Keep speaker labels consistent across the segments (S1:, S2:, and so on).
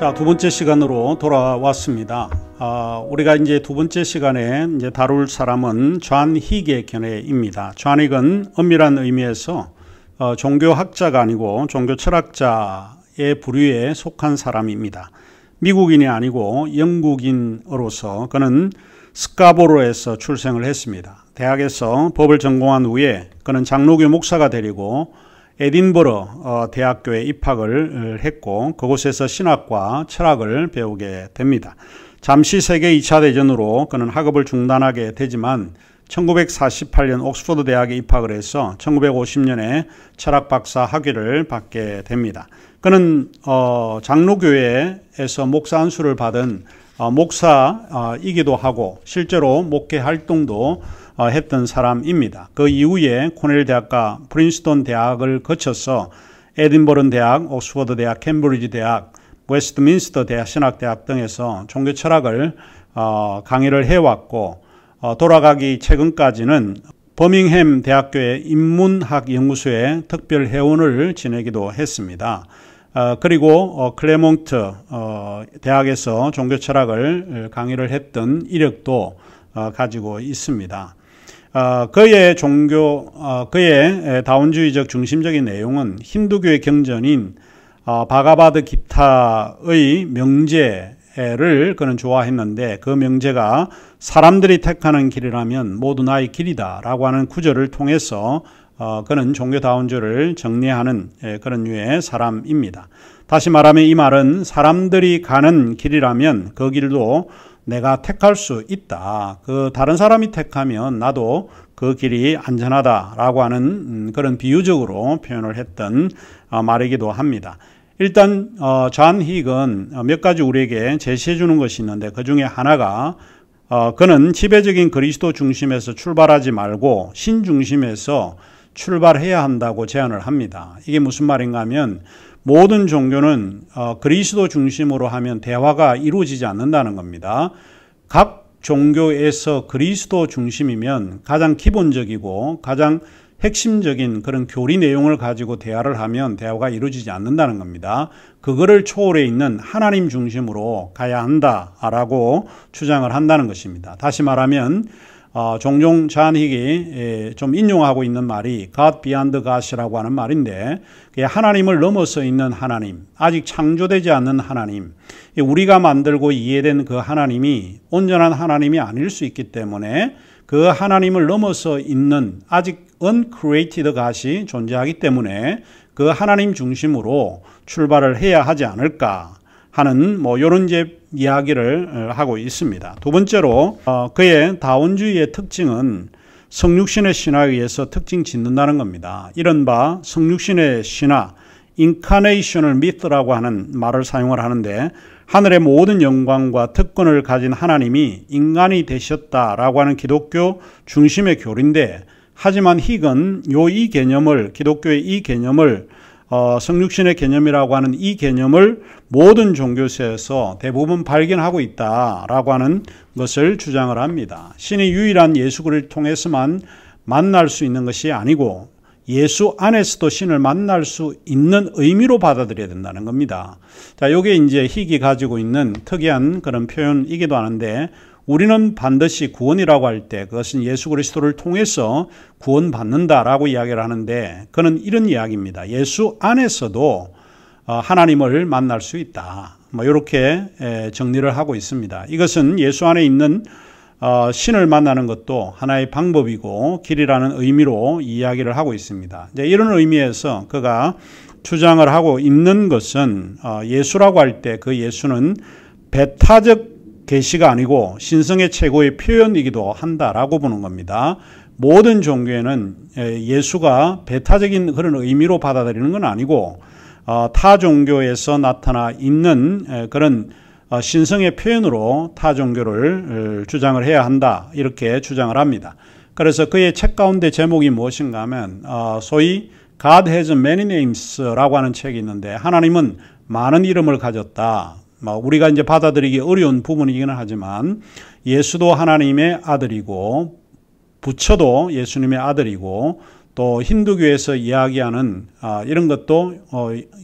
S1: 자, 두 번째 시간으로 돌아왔습니다. 우리가 이제 두 번째 시간에 이제 다룰 사람은 존 힉의 견해입니다. 존 힉은 엄밀한 의미에서 종교학자가 아니고 종교 철학자의 부류에 속한 사람입니다. 미국인이 아니고 영국인으로서 그는 스카보로에서 출생을 했습니다. 대학에서 법을 전공한 후에 그는 장로교 목사가 되려고 에딘버러 대학교에 입학을 했고 그곳에서 신학과 철학을 배우게 됩니다. 잠시 세계 2차 대전으로 그는 학업을 중단하게 되지만 1948년 옥스퍼드 대학에 입학을 해서 1950년에 철학 박사 학위를 받게 됩니다. 그는 장로교회에서 목사 안수를 받은 목사이기도 하고 실제로 목회 활동도 했던 사람입니다. 그 이후에 코넬 대학과 프린스턴 대학을 거쳐서 에딘버러 대학, 옥스퍼드 대학, 캠브리지 대학, 웨스트민스터 대학, 신학대학 등에서 종교 철학을 강의를 해왔고 돌아가기 최근까지는 버밍햄 대학교의 인문학 연구소의 특별 회원을 지내기도 했습니다. 그리고 클레몽트 대학에서 종교 철학을 강의를 했던 이력도 가지고 있습니다. 그의 다원주의적 중심적인 내용은 힌두교의 경전인 바가바드 기타의 명제를 그는 좋아했는데 그 명제가 사람들이 택하는 길이라면 모두 나의 길이다 라고 하는 구절을 통해서 그는 종교다원주의를 정리하는 그런 류의 사람입니다. 다시 말하면 이 말은 사람들이 가는 길이라면 그 길도 내가 택할 수 있다. 그 다른 사람이 택하면 나도 그 길이 안전하다라고 하는 그런 비유적으로 표현을 했던 말이기도 합니다. 일단 존 힉은 몇 가지 우리에게 제시해 주는 것이 있는데 그 중에 하나가 그는 지배적인 그리스도 중심에서 출발하지 말고 신 중심에서 출발해야 한다고 제안을 합니다. 이게 무슨 말인가 하면 모든 종교는 그리스도 중심으로 하면 대화가 이루어지지 않는다는 겁니다. 각 종교에서 그리스도 중심이면 가장 기본적이고 가장 핵심적인 그런 교리 내용을 가지고 대화를 하면 대화가 이루어지지 않는다는 겁니다. 그거를 초월해 있는 하나님 중심으로 가야 한다라고 주장을 한다는 것입니다. 다시 말하면 종종 존 힉이 좀 인용하고 있는 말이 God beyond God이라고 하는 말인데 하나님을 넘어서 있는 하나님, 아직 창조되지 않는 하나님, 우리가 만들고 이해된 그 하나님이 온전한 하나님이 아닐 수 있기 때문에 그 하나님을 넘어서 있는 아직 uncreated God이 존재하기 때문에 그 하나님 중심으로 출발을 해야 하지 않을까 하는 이런 이야기를 하고 있습니다. 두 번째로 그의 다원주의의 특징은 성육신의 신화에 의해서 특징 짓는다는 겁니다. 이른바 성육신의 신화, 인카네이셔널 미스라고 하는 말을 사용을 하는데 하늘의 모든 영광과 특권을 가진 하나님이 인간이 되셨다라고 하는 기독교 중심의 교리인데 하지만 힉은 이 개념을 기독교의 이 개념을 성육신의 개념이라고 하는 이 개념을 모든 종교에서 대부분 발견하고 있다라고 하는 것을 주장을 합니다. 신이 유일한 예수 그리스도를 통해서만 만날 수 있는 것이 아니고 예수 안에서도 신을 만날 수 있는 의미로 받아들여야 된다는 겁니다. 자, 요게 이제 힉이 가지고 있는 특이한 그런 표현이기도 하는데 우리는 반드시 구원이라고 할 때 그것은 예수 그리스도를 통해서 구원받는다라고 이야기를 하는데 그는 이런 이야기입니다. 예수 안에서도 하나님을 만날 수 있다. 이렇게 정리를 하고 있습니다. 이것은 예수 안에 있는 신을 만나는 것도 하나의 방법이고 길이라는 의미로 이야기를 하고 있습니다. 이런 의미에서 그가 주장을 하고 있는 것은 예수라고 할 때 그 예수는 배타적 계시가 아니고 신성의 최고의 표현이기도 한다라고 보는 겁니다. 모든 종교에는 예수가 배타적인 그런 의미로 받아들이는 건 아니고 타 종교에서 나타나 있는 그런 신성의 표현으로 타 종교를 주장을 해야 한다 이렇게 주장을 합니다. 그래서 그의 책 가운데 제목이 무엇인가 하면 소위 God has many names라고 하는 책이 있는데 하나님은 많은 이름을 가졌다. 우리가 이제 받아들이기 어려운 부분이기는 하지만 예수도 하나님의 아들이고 부처도 예수님의 아들이고 또 힌두교에서 이야기하는 이런 것도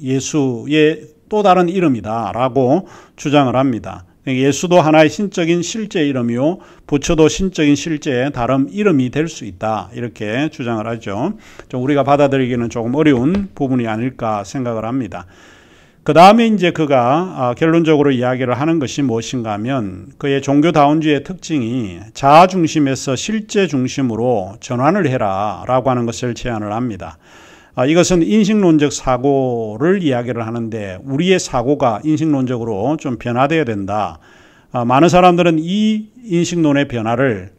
S1: 예수의 또 다른 이름이다 라고 주장을 합니다. 예수도 하나의 신적인 실제 이름이요 부처도 신적인 실제의 다른 이름이 될 수 있다 이렇게 주장을 하죠. 좀 우리가 받아들이기는 조금 어려운 부분이 아닐까 생각을 합니다. 그 다음에 이제 그가 결론적으로 이야기를 하는 것이 무엇인가 하면 그의 종교다운주의의 특징이 자아 중심에서 실제 중심으로 전환을 해라 라고 하는 것을 제안을 합니다. 이것은 인식론적 사고를 이야기를 하는데 우리의 사고가 인식론적으로 좀 변화되어야 된다. 많은 사람들은 이 인식론의 변화를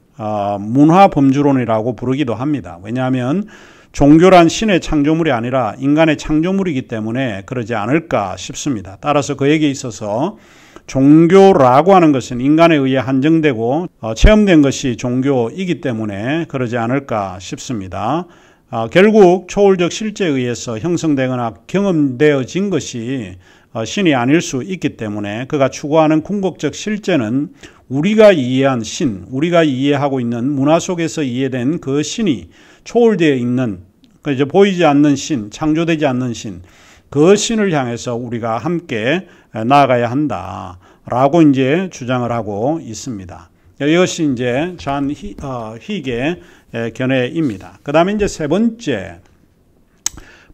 S1: 문화범주론이라고 부르기도 합니다. 왜냐하면 종교란 신의 창조물이 아니라 인간의 창조물이기 때문에 그러지 않을까 싶습니다. 따라서 그에게 있어서 종교라고 하는 것은 인간에 의해 한정되고 체험된 것이 종교이기 때문에 그러지 않을까 싶습니다. 결국 초월적 실제에 의해서 형성되거나 경험되어진 것이 신이 아닐 수 있기 때문에 그가 추구하는 궁극적 실제는 우리가 이해한 신, 우리가 이해하고 있는 문화 속에서 이해된 그 신이 초월되어 있는 이제 보이지 않는 신, 창조되지 않는 신, 그 신을 향해서 우리가 함께 나아가야 한다라고 이제 주장을 하고 있습니다. 이것이 이제 존 힉의 견해입니다. 그 다음에 이제 세 번째,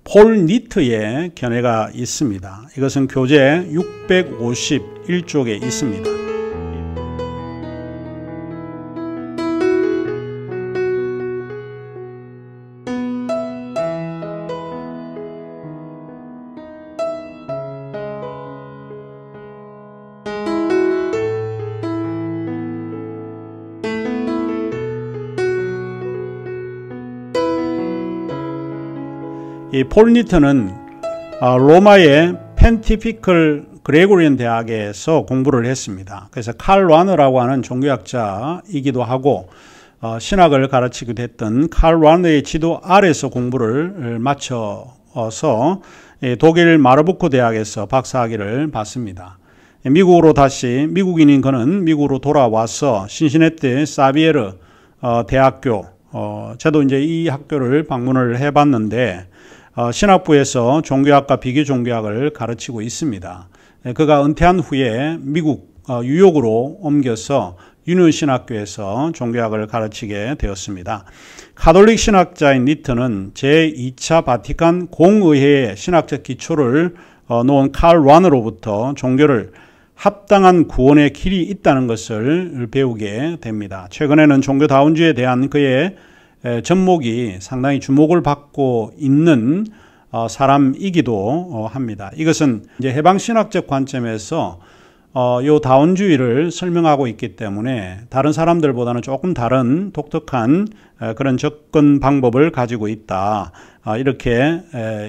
S1: 폴 니트의 견해가 있습니다. 이것은 교재 651쪽에 있습니다. 이 폴 니트는 로마의 펜티피컬 그레고리안 대학에서 공부를 했습니다. 그래서 칼 와너라고 하는 종교학자이기도 하고 신학을 가르치기도 했던 칼 와너의 지도 아래서 공부를 마쳐서 독일 마르부크 대학에서 박사학위를 받습니다. 미국으로 다시 미국인인 그는 미국으로 돌아와서 신시내티 사비에르 대학교 저도 이제 이 학교를 방문을 해봤는데 신학부에서 종교학과 비교종교학을 가르치고 있습니다. 그가 은퇴한 후에 미국 뉴욕으로 옮겨서 유니온신학교에서 종교학을 가르치게 되었습니다. 가톨릭 신학자인 니트는 제2차 바티칸 공의회의 신학적 기초를 놓은 칼 와너로부터 종교를 합당한 구원의 길이 있다는 것을 배우게 됩니다. 최근에는 종교다운주의에 대한 그의 접목이 상당히 주목을 받고 있는 사람이기도 합니다. 이것은 이제 해방신학적 관점에서 요 다운주의를 설명하고 있기 때문에 다른 사람들보다는 조금 다른 독특한 그런 접근 방법을 가지고 있다. 이렇게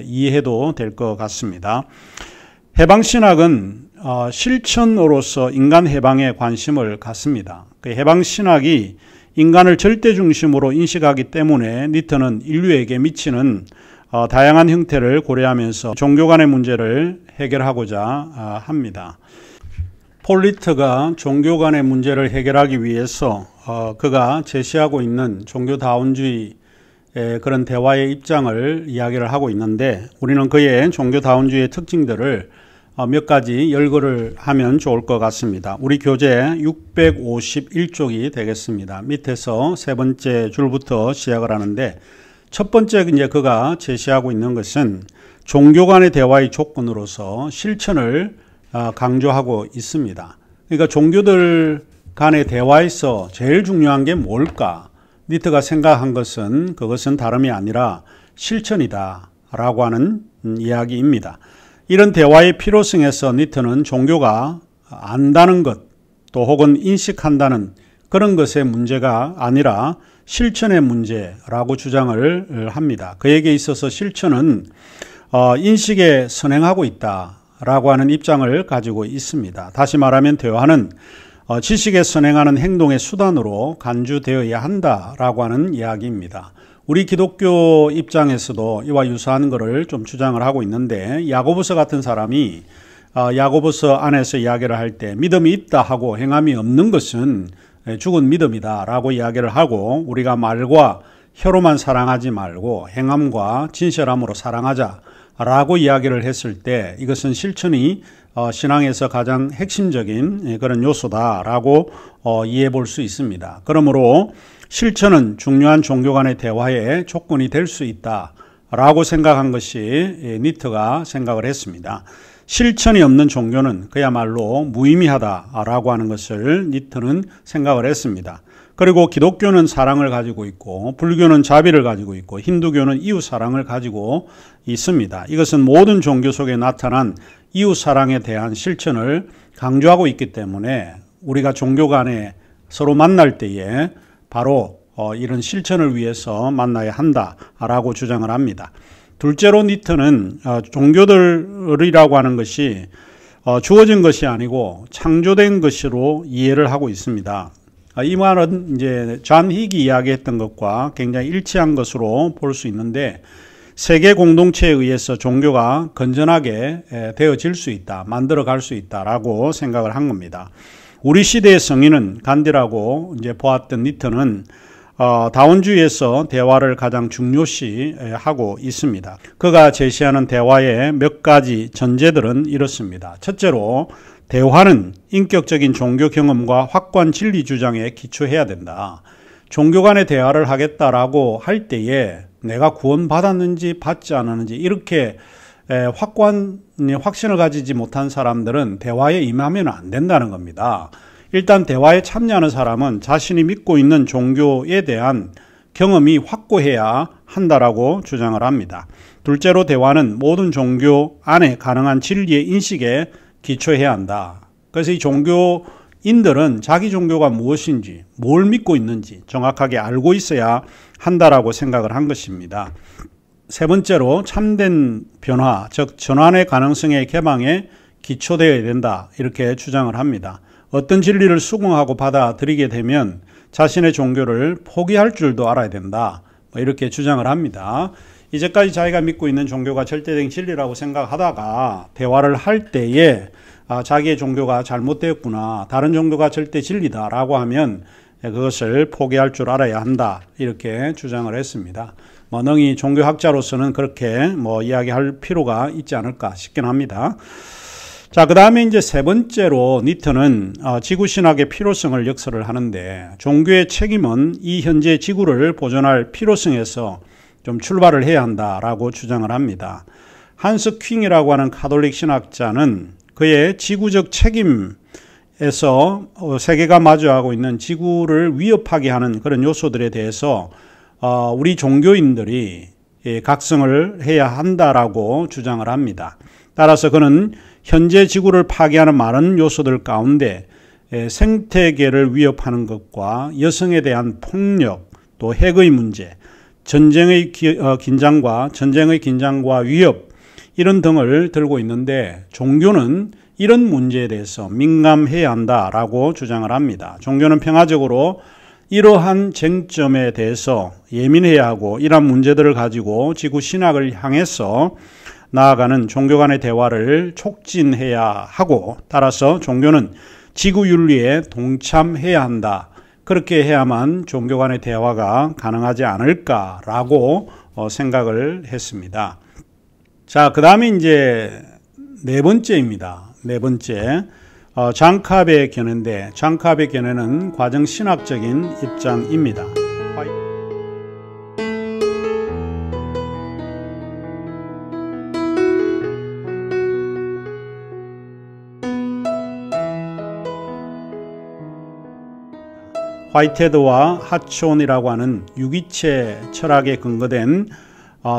S1: 이해해도 될 것 같습니다. 해방신학은 실천으로서 인간 해방에 관심을 갖습니다. 그 해방신학이 인간을 절대 중심으로 인식하기 때문에 니트는 인류에게 미치는 다양한 형태를 고려하면서 종교 간의 문제를 해결하고자 합니다. 폴 니트가 종교 간의 문제를 해결하기 위해서 그가 제시하고 있는 종교다운주의의 그런 대화의 입장을 이야기를 하고 있는데 우리는 그의 종교다운주의의 특징들을 몇 가지 열거를 하면 좋을 것 같습니다. 우리 교재 651쪽이 되겠습니다. 밑에서 세 번째 줄부터 시작을 하는데 첫 번째 이제 그가 제시하고 있는 것은 종교 간의 대화의 조건으로서 실천을 강조하고 있습니다. 그러니까 종교들 간의 대화에서 제일 중요한 게 뭘까? 니트가 생각한 것은 그것은 다름이 아니라 실천이다 라고 하는 이야기입니다. 이런 대화의 필요성에서 니트는 종교가 안다는 것, 또 혹은 인식한다는 그런 것의 문제가 아니라 실천의 문제라고 주장을 합니다. 그에게 있어서 실천은 인식에 선행하고 있다라고 하는 입장을 가지고 있습니다. 다시 말하면 대화는 지식에 선행하는 행동의 수단으로 간주되어야 한다라고 하는 이야기입니다. 우리 기독교 입장에서도 이와 유사한 것을 좀 주장을 하고 있는데 야고보서 같은 사람이 야고보서 안에서 이야기를 할 때 믿음이 있다 하고 행함이 없는 것은 죽은 믿음이다 라고 이야기를 하고 우리가 말과 혀로만 사랑하지 말고 행함과 진실함으로 사랑하자 라고 이야기를 했을 때 이것은 실천이 신앙에서 가장 핵심적인 그런 요소다라고 이해해 볼 수 있습니다. 그러므로 실천은 중요한 종교 간의 대화의 조건이 될 수 있다라고 생각한 것이 니트가 생각을 했습니다. 실천이 없는 종교는 그야말로 무의미하다라고 하는 것을 니트는 생각을 했습니다. 그리고 기독교는 사랑을 가지고 있고 불교는 자비를 가지고 있고 힌두교는 이웃사랑을 가지고 있습니다. 이것은 모든 종교 속에 나타난 이웃사랑에 대한 실천을 강조하고 있기 때문에 우리가 종교 간에 서로 만날 때에 바로 이런 실천을 위해서 만나야 한다라고 주장을 합니다. 둘째로 니트는 종교들이라고 하는 것이 주어진 것이 아니고 창조된 것으로 이해를 하고 있습니다. 이 말은 이제 존 히기 이야기했던 것과 굉장히 일치한 것으로 볼 수 있는데 세계 공동체에 의해서 종교가 건전하게 되어질 수 있다, 만들어 갈 수 있다라고 생각을 한 겁니다. 우리 시대의 성인은 간디라고 이제 보았던 니트는 다원주의에서 대화를 가장 중요시하고 있습니다. 그가 제시하는 대화의 몇 가지 전제들은 이렇습니다. 첫째로 대화는 인격적인 종교 경험과 확고한 진리 주장에 기초해야 된다. 종교 간의 대화를 하겠다라고 할 때에 내가 구원받았는지 받지 않았는지 이렇게 확고한 확신을 가지지 못한 사람들은 대화에 임하면 안 된다는 겁니다. 일단 대화에 참여하는 사람은 자신이 믿고 있는 종교에 대한 경험이 확고해야 한다라고 주장을 합니다. 둘째로 대화는 모든 종교 안에 가능한 진리의 인식에 기초해야 한다. 그래서 이 종교인들은 자기 종교가 무엇인지, 뭘 믿고 있는지 정확하게 알고 있어야 한다라고 생각을 한 것입니다. 세 번째로 참된 변화, 즉 전환의 가능성의 개방에 기초되어야 된다. 이렇게 주장을 합니다. 어떤 진리를 수긍하고 받아들이게 되면 자신의 종교를 포기할 줄도 알아야 된다. 이렇게 주장을 합니다. 이제까지 자기가 믿고 있는 종교가 절대적인 진리라고 생각하다가 대화를 할 때에 자기의 종교가 잘못되었구나, 다른 종교가 절대 진리다라고 하면 그것을 포기할 줄 알아야 한다. 이렇게 주장을 했습니다. 능히 종교학자로서는 그렇게 이야기할 필요가 있지 않을까 싶긴 합니다. 자, 그 다음에 이제 세 번째로 니트는 지구신학의 필요성을 역설을 하는데 종교의 책임은 이 현재 지구를 보존할 필요성에서 좀 출발을 해야 한다라고 주장을 합니다. 한스 퀸이라고 하는 카톨릭 신학자는 그의 지구적 책임에서 세계가 마주하고 있는 지구를 위협하게 하는 그런 요소들에 대해서 우리 종교인들이 각성을 해야 한다라고 주장을 합니다. 따라서 그는 현재 지구를 파괴하는 많은 요소들 가운데 생태계를 위협하는 것과 여성에 대한 폭력, 또 핵의 문제, 전쟁의 긴장과 위협 이런 등을 들고 있는데 종교는 이런 문제에 대해서 민감해야 한다라고 주장을 합니다. 종교는 평화적으로 이러한 쟁점에 대해서 예민해야 하고 이러한 문제들을 가지고 지구 신학을 향해서 나아가는 종교 간의 대화를 촉진해야 하고 따라서 종교는 지구 윤리에 동참해야 한다. 그렇게 해야만 종교 간의 대화가 가능하지 않을까라고 생각을 했습니다. 자, 그 다음에 이제 네 번째입니다. 네 번째. 장캅의 견해인데 장캅의 견해는 과정 신학적인 입장입니다. 화이테드와 하촌이라고 하는 유기체 철학에 근거된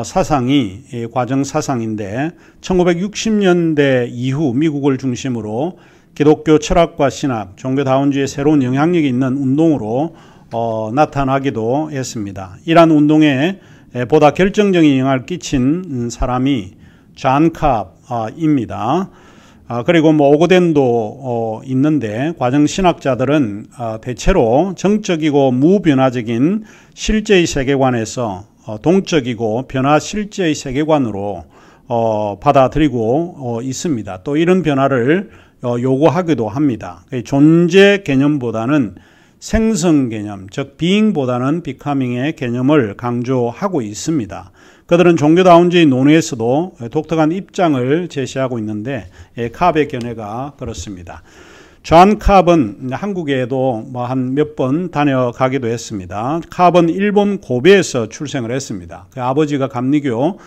S1: 사상이 과정 사상인데 1960년대 이후 미국을 중심으로 기독교 철학과 신학, 종교다원주의의 새로운 영향력이 있는 운동으로 나타나기도 했습니다. 이러한 운동에 보다 결정적인 영향을 끼친 사람이 장캅입니다. 그리고 오거덴도 있는데 과정 신학자들은 대체로 정적이고 무변화적인 실제의 세계관에서 동적이고 변화 실제의 세계관으로 받아들이고 있습니다. 또 이런 변화를 요구하기도 합니다. 존재 개념보다는 생성 개념, 즉 being보다는 becoming의 개념을 강조하고 있습니다. 그들은 종교다운주의 논의에서도 독특한 입장을 제시하고 있는데 캅의 견해가 그렇습니다. 존 캅은 한국에도 한 몇 번 다녀가기도 했습니다. 캅은 일본 고베에서 출생을 했습니다. 그 아버지가 감리교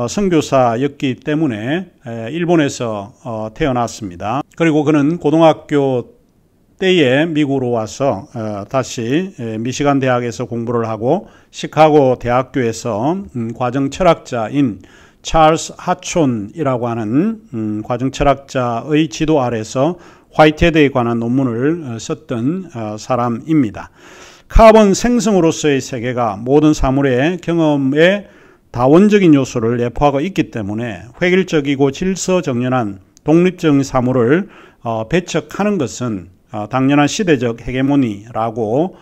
S1: 선교사였기 때문에 일본에서 태어났습니다. 그리고 그는 고등학교 때에 미국으로 와서 다시 미시간 대학에서 공부를 하고 시카고 대학교에서 과정 철학자인 찰스 하촌이라고 하는 과정 철학자의 지도 아래서 화이트헤드에 관한 논문을 썼던 사람입니다. 캅은 생성으로서의 세계가 모든 사물의 경험의 다원적인 요소를 내포하고 있기 때문에 획일적이고 질서정연한 독립적인 사물을 배척하는 것은 당연한 시대적 헤게모니라고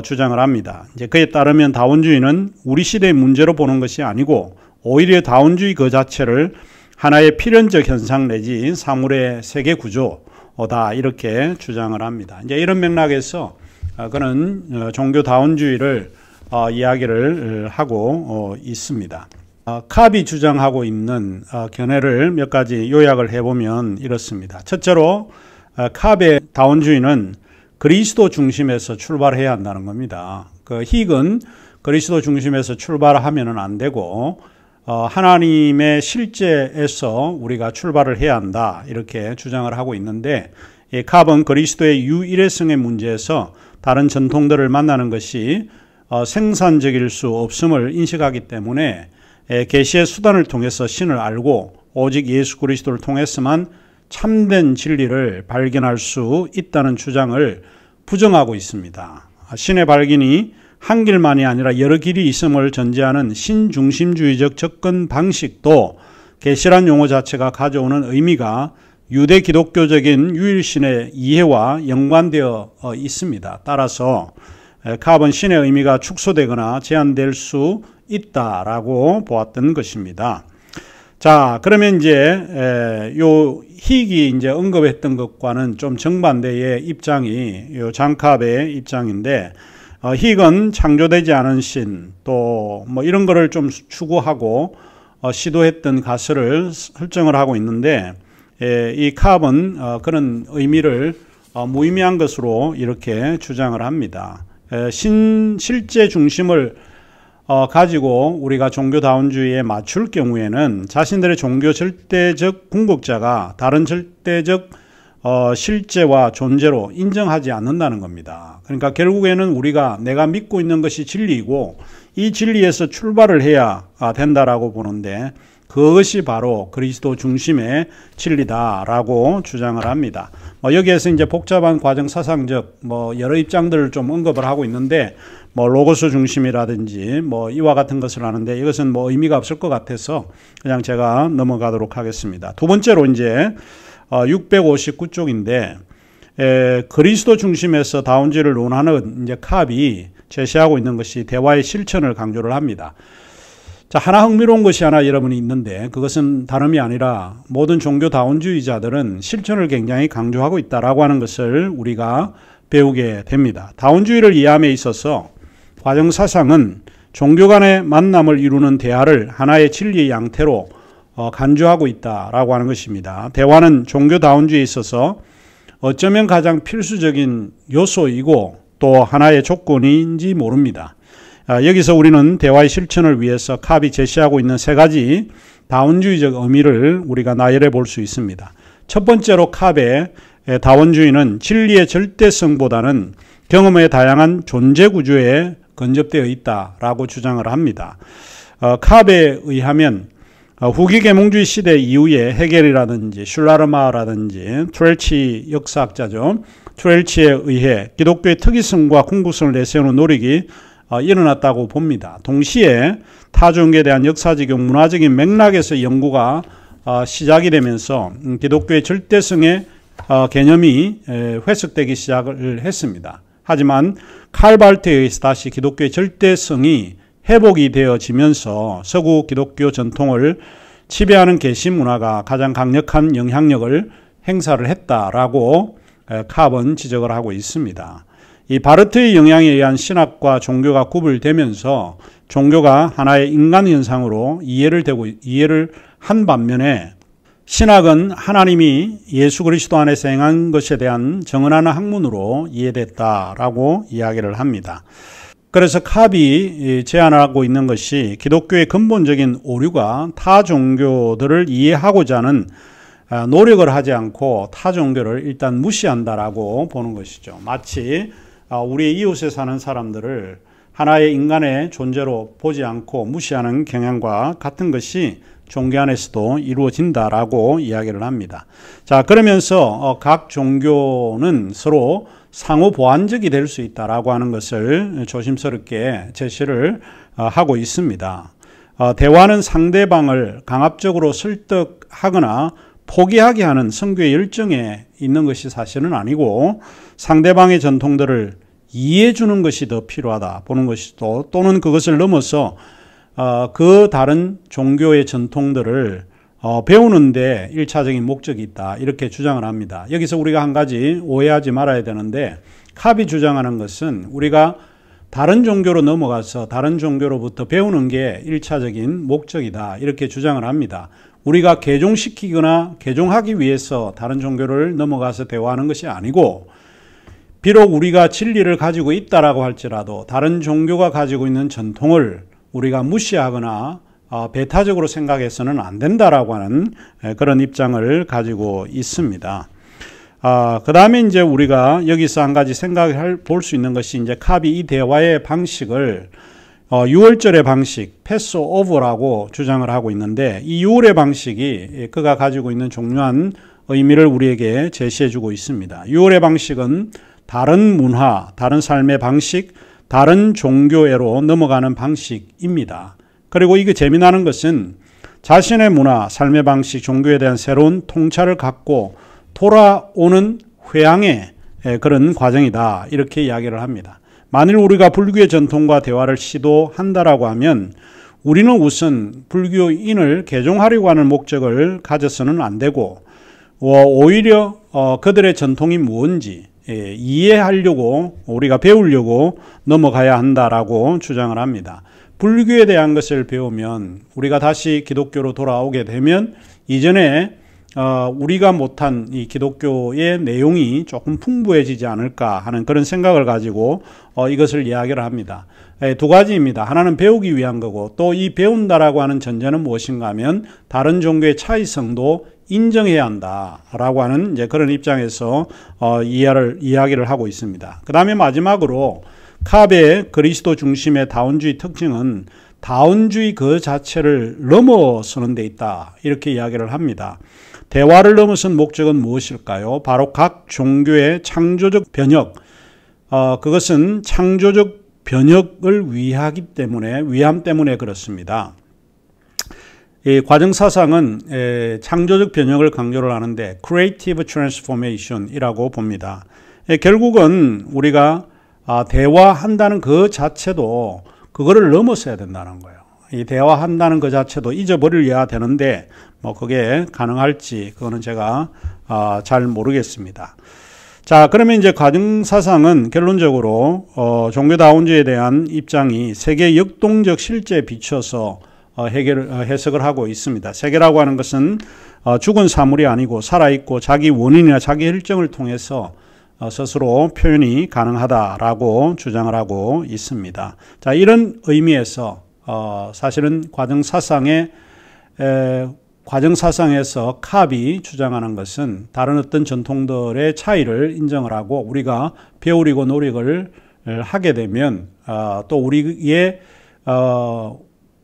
S1: 주장을 합니다. 이제 그에 따르면 다원주의는 우리 시대의 문제로 보는 것이 아니고 오히려 다원주의 그 자체를 하나의 필연적 현상 내지 사물의 세계 구조다 이렇게 주장을 합니다. 이제 이런 맥락에서 그는 종교 다원주의를 이야기를 하고 있습니다. 캅이 주장하고 있는 견해를 몇 가지 요약을 해보면 이렇습니다. 첫째로 캅의 다원주의는 그리스도 중심에서 출발해야 한다는 겁니다. 그 힉은 그리스도 중심에서 출발하면 안 되고 하나님의 실제에서 우리가 출발을 해야 한다 이렇게 주장을 하고 있는데 캅은 그리스도의 유일성의 문제에서 다른 전통들을 만나는 것이 생산적일 수 없음을 인식하기 때문에 계시의 수단을 통해서 신을 알고 오직 예수 그리스도를 통해서만 참된 진리를 발견할 수 있다는 주장을 부정하고 있습니다. 신의 발견이 한 길만이 아니라 여러 길이 있음을 전제하는 신중심주의적 접근 방식도 계시란 용어 자체가 가져오는 의미가 유대 기독교적인 유일신의 이해와 연관되어 있습니다. 따라서 캅은 신의 의미가 축소되거나 제한될 수 있다라고 보았던 것입니다. 자, 그러면 이제 요 힉이 이제 언급했던 것과는 좀 정반대의 입장이 요 장캅의 입장인데 힉은 창조되지 않은 신 또 뭐 이런 거를 좀 추구하고 시도했던 가설을 설정을 하고 있는데 이 캅은 그런 의미를 무의미한 것으로 이렇게 주장을 합니다. 실제 중심을 가지고 우리가 종교다원주의에 맞출 경우에는 자신들의 종교 절대적 궁극자가 다른 절대적 실제와 존재로 인정하지 않는다는 겁니다. 그러니까 결국에는 우리가 내가 믿고 있는 것이 진리이고 이 진리에서 출발을 해야 된다라고 보는데 그것이 바로 그리스도 중심의 진리다라고 주장을 합니다. 여기에서 이제 복잡한 과정 사상적 여러 입장들을 좀 언급을 하고 있는데 로고스 중심이라든지 이와 같은 것을 하는데 이것은 의미가 없을 것 같아서 그냥 제가 넘어가도록 하겠습니다. 두 번째로 이제 659쪽인데 그리스도 중심에서 다원주의를 논하는 이제 캅이 제시하고 있는 것이 대화의 실천을 강조를 합니다. 자, 하나 흥미로운 것이 하나 여러분이 있는데 그것은 다름이 아니라 모든 종교 다원주의자들은 실천을 굉장히 강조하고 있다라고 하는 것을 우리가 배우게 됩니다. 다원주의를 이해함에 있어서 과정사상은 종교 간의 만남을 이루는 대화를 하나의 진리의 양태로 간주하고 있다라고 하는 것입니다. 대화는 종교 다원주의에 있어서 어쩌면 가장 필수적인 요소이고 또 하나의 조건인지 모릅니다. 여기서 우리는 대화의 실천을 위해서 캅이 제시하고 있는 세 가지 다원주의적 의미를 우리가 나열해 볼 수 있습니다. 첫 번째로 캅의 다원주의는 진리의 절대성보다는 경험의 다양한 존재 구조에 근접되어 있다라고 주장을 합니다. 캅에 의하면 후기 계몽주의 시대 이후에 헤겔이라든지 슐라르마라든지 트렐치 역사학자죠. 트렐치에 의해 기독교의 특이성과 궁극성을 내세우는 노력이 일어났다고 봅니다. 동시에 타종교에 대한 역사적 문화적인 맥락에서 연구가 시작이 되면서 기독교의 절대성의 개념이 회석되기 시작을 했습니다. 하지만 칼발트에 의해서 다시 기독교의 절대성이 회복이 되어지면서 서구 기독교 전통을 지배하는 계시 문화가 가장 강력한 영향력을 행사를 했다라고 캅은 지적을 하고 있습니다. 이 바르트의 영향에 의한 신학과 종교가 구분되면서 종교가 하나의 인간 현상으로 이해를 한 반면에 신학은 하나님이 예수 그리스도 안에서 행한 것에 대한 정언하는 학문으로 이해됐다라고 이야기를 합니다. 그래서 캅이 제안하고 있는 것이 기독교의 근본적인 오류가 타 종교들을 이해하고자 하는 노력을 하지 않고 타 종교를 일단 무시한다라고 보는 것이죠. 마치 우리 이웃에 사는 사람들을 하나의 인간의 존재로 보지 않고 무시하는 경향과 같은 것이 종교 안에서도 이루어진다라고 이야기를 합니다. 자, 그러면서 각 종교는 서로 상호 보완적이 될 수 있다라고 하는 것을 조심스럽게 제시를 하고 있습니다. 대화는 상대방을 강압적으로 설득하거나 포기하게 하는 선교의 열정에 있는 것이 사실은 아니고 상대방의 전통들을 이해해 주는 것이 더 필요하다 보는 것이고 또는 그것을 넘어서 그 다른 종교의 전통들을 배우는데 1차적인 목적이 있다 이렇게 주장을 합니다. 여기서 우리가 한 가지 오해하지 말아야 되는데 캅이 주장하는 것은 우리가 다른 종교로 넘어가서 다른 종교로부터 배우는 게 1차적인 목적이다 이렇게 주장을 합니다. 우리가 개종시키거나 개종하기 위해서 다른 종교를 넘어가서 대화하는 것이 아니고 비록 우리가 진리를 가지고 있다라고 할지라도 다른 종교가 가지고 있는 전통을 우리가 무시하거나 배타적으로 생각해서는 안 된다라고 하는 그런 입장을 가지고 있습니다. 그 다음에 이제 우리가 여기서 한 가지 생각해 볼 수 있는 것이 이제 캅이 이 대화의 방식을 6월절의 방식, 패스오버라고 주장을 하고 있는데 이 6월의 방식이 그가 가지고 있는 중요한 의미를 우리에게 제시해 주고 있습니다. 6월의 방식은 다른 문화, 다른 삶의 방식, 다른 종교애로 넘어가는 방식입니다. 그리고 이게 재미나는 것은 자신의 문화, 삶의 방식, 종교에 대한 새로운 통찰을 갖고 돌아오는 회항의 그런 과정이다. 이렇게 이야기를 합니다. 만일 우리가 불교의 전통과 대화를 시도한다라고 하면 우리는 우선 불교인을 개종하려고 하는 목적을 가져서는 안 되고 오히려 그들의 전통이 무엇인지 이해하려고 우리가 배우려고 넘어가야 한다라고 주장을 합니다. 불교에 대한 것을 배우면 우리가 다시 기독교로 돌아오게 되면 이전에 우리가 못한 이 기독교의 내용이 조금 풍부해지지 않을까 하는 그런 생각을 가지고 이것을 이야기를 합니다. 두 가지입니다. 하나는 배우기 위한 거고 또 이 배운다라고 하는 전제는 무엇인가 하면 다른 종교의 차이성도 인정해야 한다라고 하는 이제 그런 입장에서 이야기를 하고 있습니다. 그 다음에 마지막으로 캅의 그리스도 중심의 다원주의 특징은 다원주의 그 자체를 넘어서는 데 있다 이렇게 이야기를 합니다. 대화를 넘어선 목적은 무엇일까요? 바로 각 종교의 창조적 변혁, 그것은 창조적 변혁을 위함 때문에 그렇습니다. 이 과정사상은 창조적 변혁을 강조를 하는데 creative transformation이라고 봅니다. 결국은 우리가 대화한다는 그 자체도 그거를 넘어서야 된다는 거예요. 이 대화한다는 그 자체도 잊어버려야 되는데 뭐 그게 가능할지 그거는 제가 잘 모르겠습니다. 자, 그러면 이제 과정사상은 결론적으로 종교다원주의에 대한 입장이 세계의 역동적 실제에 비춰서 해석을 하고 있습니다. 세계라고 하는 것은 죽은 사물이 아니고 살아있고 자기 원인이나 자기 혈정을 통해서 스스로 표현이 가능하다라고 주장을 하고 있습니다. 자, 이런 의미에서 사실은 과정사상에서 캅이 주장하는 것은 다른 어떤 전통들의 차이를 인정을 하고 우리가 배우려고 노력을 하게 되면 또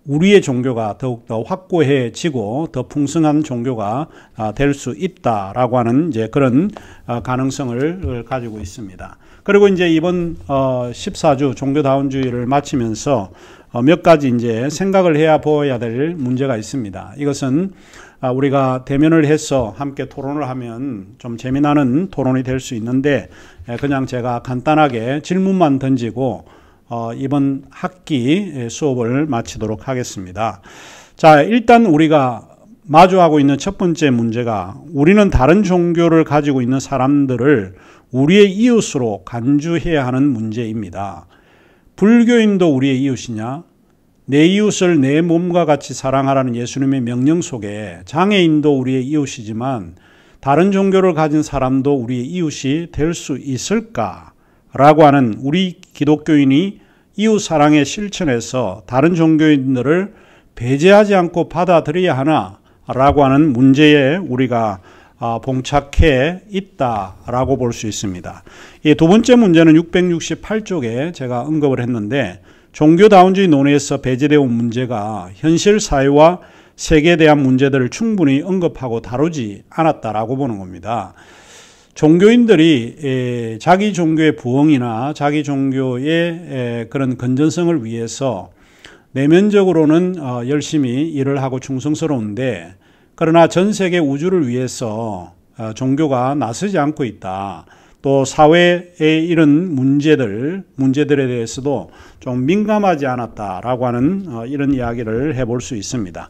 S1: 우리의 종교가 더욱더 확고해지고 더 풍성한 종교가 될 수 있다라고 하는 이제 그런 가능성을 가지고 있습니다. 그리고 이제 이번 14주 종교다원주의를 마치면서 몇 가지 이제 생각을 해야 보아야 될 문제가 있습니다. 이것은 우리가 대면을 해서 함께 토론을 하면 좀 재미나는 토론이 될 수 있는데 그냥 제가 간단하게 질문만 던지고 이번 학기 수업을 마치도록 하겠습니다. 자, 일단 우리가 마주하고 있는 첫 번째 문제가 우리는 다른 종교를 가지고 있는 사람들을 우리의 이웃으로 간주해야 하는 문제입니다. 불교인도 우리의 이웃이냐? 내 이웃을 내 몸과 같이 사랑하라는 예수님의 명령 속에 장애인도 우리의 이웃이지만 다른 종교를 가진 사람도 우리의 이웃이 될 수 있을까라고 하는 우리 기독교인이 이웃 사랑의 실천에서 다른 종교인들을 배제하지 않고 받아들여야 하나라고 하는 문제에 우리가 봉착해 있다라고 볼 수 있습니다. 이 두 번째 문제는 668쪽에 제가 언급을 했는데 종교다운주의 논의에서 배제되어 온 문제가 현실 사회와 세계에 대한 문제들을 충분히 언급하고 다루지 않았다라고 보는 겁니다. 종교인들이 자기 종교의 부흥이나 자기 종교의 그런 건전성을 위해서 내면적으로는 열심히 일을 하고 충성스러운데 그러나 전 세계 우주를 위해서 종교가 나서지 않고 있다. 또 사회의 이런 문제들에 대해서도 좀 민감하지 않았다라고 하는 이런 이야기를 해볼 수 있습니다.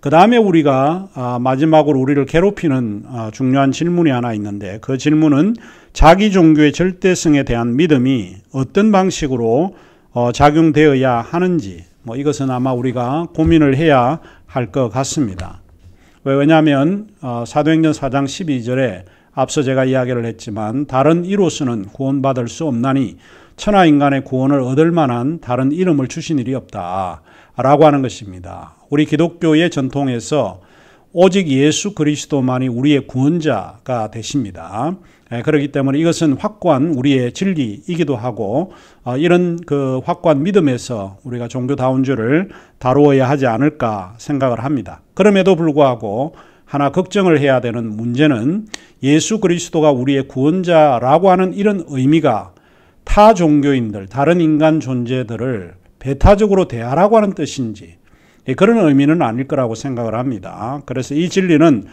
S1: 그 다음에 우리가 마지막으로 우리를 괴롭히는 중요한 질문이 하나 있는데 그 질문은 자기 종교의 절대성에 대한 믿음이 어떤 방식으로 작용되어야 하는지 이것은 아마 우리가 고민을 해야 할 것 같습니다. 왜냐하면 사도행전 4장 12절에 앞서 제가 이야기를 했지만 다른 이로서는 구원받을 수 없나니 천하 인간의 구원을 얻을 만한 다른 이름을 주신 일이 없다라고 하는 것입니다. 우리 기독교의 전통에서 오직 예수 그리스도만이 우리의 구원자가 되십니다. 그렇기 때문에 이것은 확고한 우리의 진리이기도 하고 이런 그 확고한 믿음에서 우리가 종교다운주를 다루어야 하지 않을까 생각을 합니다. 그럼에도 불구하고 하나 걱정을 해야 되는 문제는 예수 그리스도가 우리의 구원자라고 하는 이런 의미가 타 종교인들, 다른 인간 존재들을 배타적으로 대하라고 하는 뜻인지 그런 의미는 아닐 거라고 생각을 합니다. 그래서 이 진리는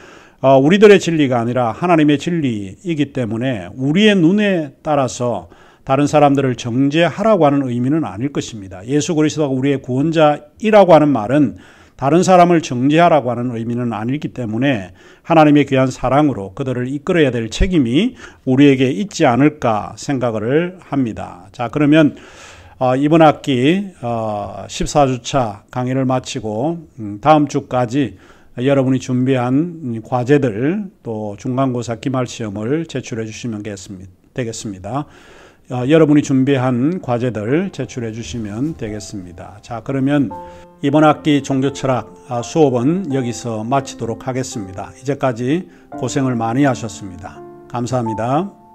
S1: 우리들의 진리가 아니라 하나님의 진리이기 때문에 우리의 눈에 따라서 다른 사람들을 정죄하라고 하는 의미는 아닐 것입니다. 예수 그리스도가 우리의 구원자이라고 하는 말은 다른 사람을 정죄하라고 하는 의미는 아니기 때문에 하나님의 귀한 사랑으로 그들을 이끌어야 될 책임이 우리에게 있지 않을까 생각을 합니다. 자, 그러면 이번 학기 14주차 강의를 마치고 다음 주까지 여러분이 준비한 과제들 또 중간고사 기말시험을 제출해 주시면 되겠습니다. 여러분이 준비한 과제들 제출해 주시면 되겠습니다. 자, 그러면 이번 학기 종교철학 수업은 여기서 마치도록 하겠습니다. 이제까지 고생을 많이 하셨습니다. 감사합니다.